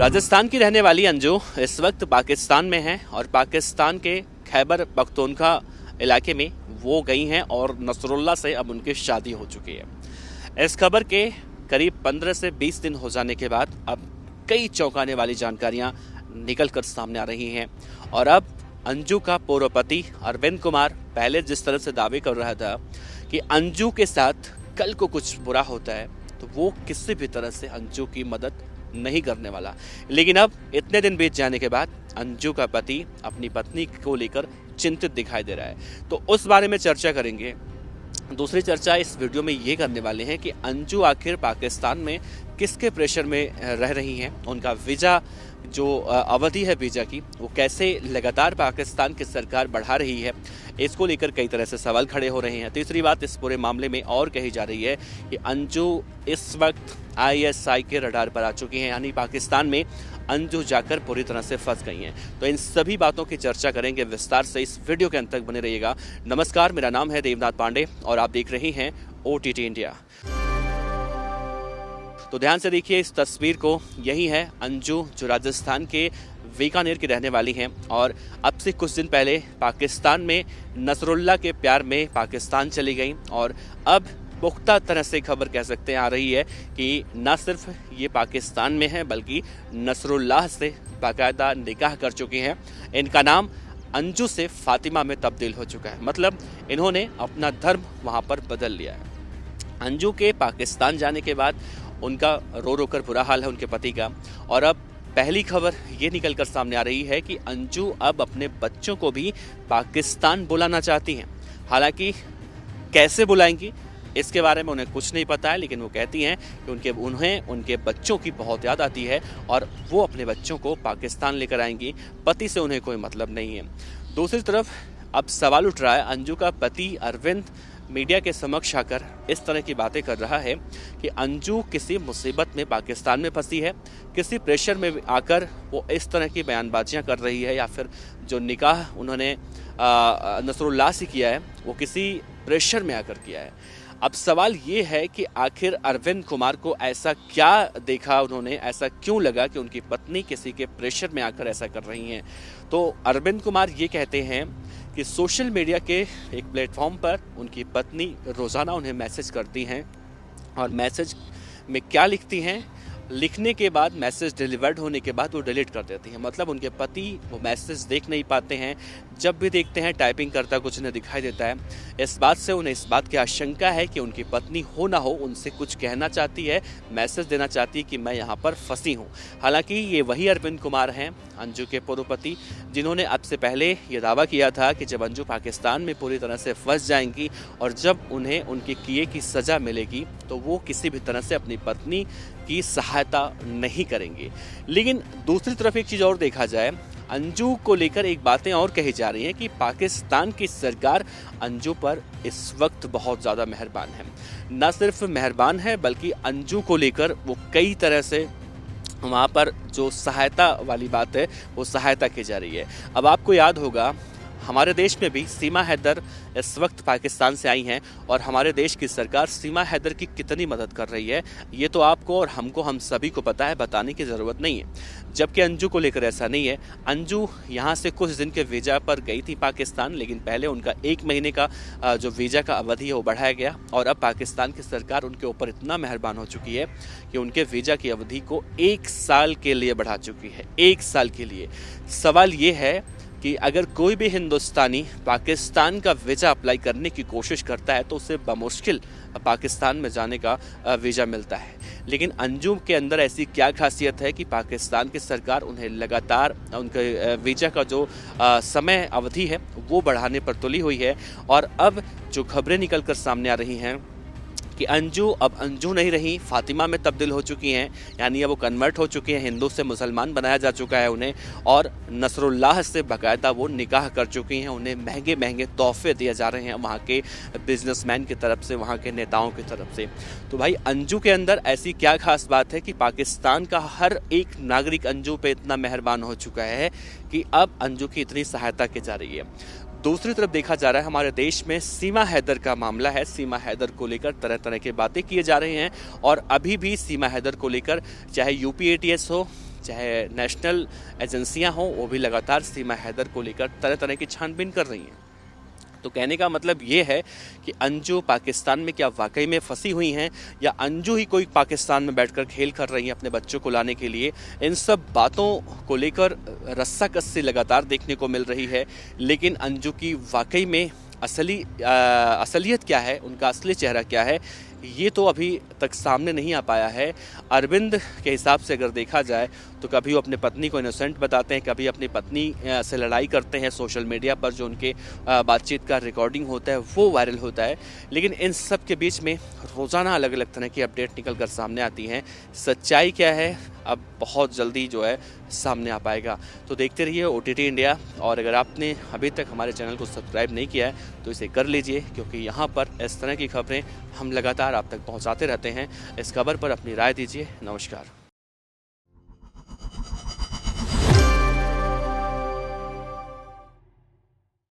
राजस्थान की रहने वाली अंजू इस वक्त पाकिस्तान में हैं और पाकिस्तान के खैबर पख्तूनख्वा इलाके में वो गई हैं और नसरुल्लाह से अब उनकी शादी हो चुकी है। इस खबर के करीब 15 से 20 दिन हो जाने के बाद अब कई चौंकाने वाली जानकारियां निकल कर सामने आ रही हैं और अब अंजू का पूर्व पति अरविंद कुमार पहले जिस तरह से दावे कर रहा था कि अंजू के साथ कल को कुछ बुरा होता है तो वो किसी भी तरह से अंजू की मदद नहीं करने वाला, लेकिन अब इतने दिन बीत जाने के बाद अंजू का पति अपनी पत्नी को लेकर चिंतित दिखाई दे रहा है। तो उस बारे में चर्चा करेंगे। दूसरी चर्चा इस वीडियो में ये करने वाले हैं कि अंजू आखिर पाकिस्तान में किसके प्रेशर में रह रही हैं, उनका वीज़ा जो अवधि है वीज़ा की वो कैसे लगातार पाकिस्तान की सरकार बढ़ा रही है, इसको लेकर कई तरह से सवाल खड़े हो रहे हैं। तीसरी बात इस पूरे मामले में और कही जा रही है कि अंजू इस वक्त ISI के रडार पर आ चुकी हैं, यानी पाकिस्तान में अंजू जाकर पूरी तरह से फंस गई हैं। तो इन सभी बातों की चर्चा करेंगे विस्तार से, इस वीडियो के अंत तक बने रहिएगा। नमस्कार, मेरा नाम है देवनाथ पांडे और आप देख रहे हैं OTT इंडिया। तो ध्यान से देखिए इस तस्वीर को, यही है अंजू जो राजस्थान के बीकानेर की रहने वाली हैं और अब से कुछ दिन पहले पाकिस्तान में नसरुल्लाह के प्यार में पाकिस्तान चली गई और अब पुख्ता तरह से खबर कह सकते हैं आ रही है कि न सिर्फ ये पाकिस्तान में है बल्कि नसरुल्लाह से बाकायदा निकाह कर चुकी हैं। इनका नाम अंजू से फातिमा में तब्दील हो चुका है, मतलब इन्होंने अपना धर्म वहाँ पर बदल लिया है। अंजू के पाकिस्तान जाने के बाद उनका रो रो कर बुरा हाल है उनके पति का और अब पहली खबर ये निकल कर सामने आ रही है कि अंजू अब अपने बच्चों को भी पाकिस्तान बुलाना चाहती हैं। हालांकि कैसे बुलाएंगी इसके बारे में उन्हें कुछ नहीं पता है, लेकिन वो कहती हैं कि उन्हें उनके बच्चों की बहुत याद आती है और वो अपने बच्चों को पाकिस्तान लेकर आएंगी। पति से उन्हें कोई मतलब नहीं है। दूसरी तरफ अब सवाल उठ रहा है, अंजू का पति अरविंद मीडिया के समक्ष आकर इस तरह की बातें कर रहा है कि अंजू किसी मुसीबत में पाकिस्तान में फंसी है, किसी प्रेशर में आकर वो इस तरह की बयानबाजियां कर रही है, या फिर जो निकाह उन्होंने नसरुल्लाह से किया है वो किसी प्रेशर में आकर किया है। अब सवाल ये है कि आखिर अरविंद कुमार को ऐसा क्या देखा उन्होंने, ऐसा क्यों लगा कि उनकी पत्नी किसी के प्रेशर में आकर ऐसा कर रही हैं। तो अरविंद कुमार ये कहते हैं कि सोशल मीडिया के एक प्लेटफॉर्म पर उनकी पत्नी रोज़ाना उन्हें मैसेज करती हैं और मैसेज में क्या लिखती हैं, लिखने के बाद मैसेज डिलीवर्ड होने के बाद वो डिलीट कर देती हैं। मतलब उनके पति वो मैसेज देख नहीं पाते हैं, जब भी देखते हैं टाइपिंग करता कुछ उन्हें दिखाई देता है। इस बात से उन्हें इस बात की आशंका है कि उनकी पत्नी हो ना हो उनसे कुछ कहना चाहती है, मैसेज देना चाहती है कि मैं यहाँ पर फंसी हूँ। हालांकि ये वही अरविंद कुमार हैं, अंजू के पूर्व पति, जिन्होंने अब से पहले ये दावा किया था कि जब अंजू पाकिस्तान में पूरी तरह से फंस जाएंगी और जब उन्हें उनके किए की सज़ा मिलेगी तो वो किसी भी तरह से अपनी पत्नी की सहायता नहीं करेंगे। लेकिन दूसरी तरफ एक चीज़ और देखा जाए, अंजू को लेकर एक बातें और कही जा रही हैं कि पाकिस्तान की सरकार अंजू पर इस वक्त बहुत ज़्यादा मेहरबान है। न सिर्फ मेहरबान है बल्कि अंजू को लेकर वो कई तरह से वहाँ पर जो सहायता वाली बात है वो सहायता की जा रही है। अब आपको याद होगा हमारे देश में भी सीमा हैदर इस वक्त पाकिस्तान से आई हैं और हमारे देश की सरकार सीमा हैदर की कितनी मदद कर रही है ये तो आपको और हमको, हम सभी को पता है, बताने की ज़रूरत नहीं है। जबकि अंजू को लेकर ऐसा नहीं है। अंजू यहाँ से कुछ दिन के वीज़ा पर गई थी पाकिस्तान, लेकिन पहले उनका 1 महीने का जो वीज़ा का अवधि है वो बढ़ाया गया और अब पाकिस्तान की सरकार उनके ऊपर इतना मेहरबान हो चुकी है कि उनके वीज़ा की अवधि को 1 साल के लिए बढ़ा चुकी है। 1 साल के लिए। सवाल ये है कि अगर कोई भी हिंदुस्तानी पाकिस्तान का वीज़ा अप्लाई करने की कोशिश करता है तो उसे बमुश्किल पाकिस्तान में जाने का वीज़ा मिलता है, लेकिन अंजू के अंदर ऐसी क्या खासियत है कि पाकिस्तान की सरकार उन्हें लगातार उनके वीज़ा का जो समय अवधि है वो बढ़ाने पर तुली हुई है। और अब जो खबरें निकल कर सामने आ रही हैं कि अंजू अब अंजू नहीं रही, फातिमा में तब्दील हो चुकी हैं, यानी अब वो कन्वर्ट हो चुकी हैं, हिंदू से मुसलमान बनाया जा चुका है उन्हें, और नसरुल्लाह से बाकायदा वो निकाह कर चुकी हैं। उन्हें महंगे महंगे तोहफे दिए जा रहे हैं वहाँ के बिजनेसमैन की तरफ से, वहाँ के नेताओं की तरफ से। तो भाई अंजू के अंदर ऐसी क्या खास बात है कि पाकिस्तान का हर एक नागरिक अंजू पे इतना मेहरबान हो चुका है कि अब अंजू की इतनी सहायता की जा रही है। दूसरी तरफ देखा जा रहा है हमारे देश में सीमा हैदर का मामला है। सीमा हैदर को लेकर तरह तरह की बातें किए जा रहे हैं और अभी भी सीमा हैदर को लेकर चाहे यूपी ATS हो, चाहे नेशनल एजेंसियां हों, वो भी लगातार सीमा हैदर को लेकर तरह तरह की छानबीन कर रही हैं। तो कहने का मतलब ये है कि अंजू पाकिस्तान में क्या वाकई में फंसी हुई हैं, या अंजू ही कोई पाकिस्तान में बैठकर खेल कर रही हैं अपने बच्चों को लाने के लिए। इन सब बातों को लेकर रस्साकसी लगातार देखने को मिल रही है, लेकिन अंजू की वाकई में असलियत क्या है, उनका असली चेहरा क्या है, ये तो अभी तक सामने नहीं आ पाया है। अरविंद के हिसाब से अगर देखा जाए तो कभी वो अपने पत्नी को इनोसेंट बताते हैं, कभी अपनी पत्नी से लड़ाई करते हैं सोशल मीडिया पर, जो उनके बातचीत का रिकॉर्डिंग होता है वो वायरल होता है। लेकिन इन सब के बीच में रोज़ाना अलग अलग तरह की अपडेट निकल कर सामने आती हैं। सच्चाई क्या है अब बहुत जल्दी जो है सामने आ पाएगा। तो देखते रहिए OTT इंडिया, और अगर आपने अभी तक हमारे चैनल को सब्सक्राइब नहीं किया है तो इसे कर लीजिए, क्योंकि यहाँ पर इस तरह की खबरें हम लगातार आप तक पहुँचाते रहते हैं। इस खबर पर अपनी राय दीजिए। नमस्कार।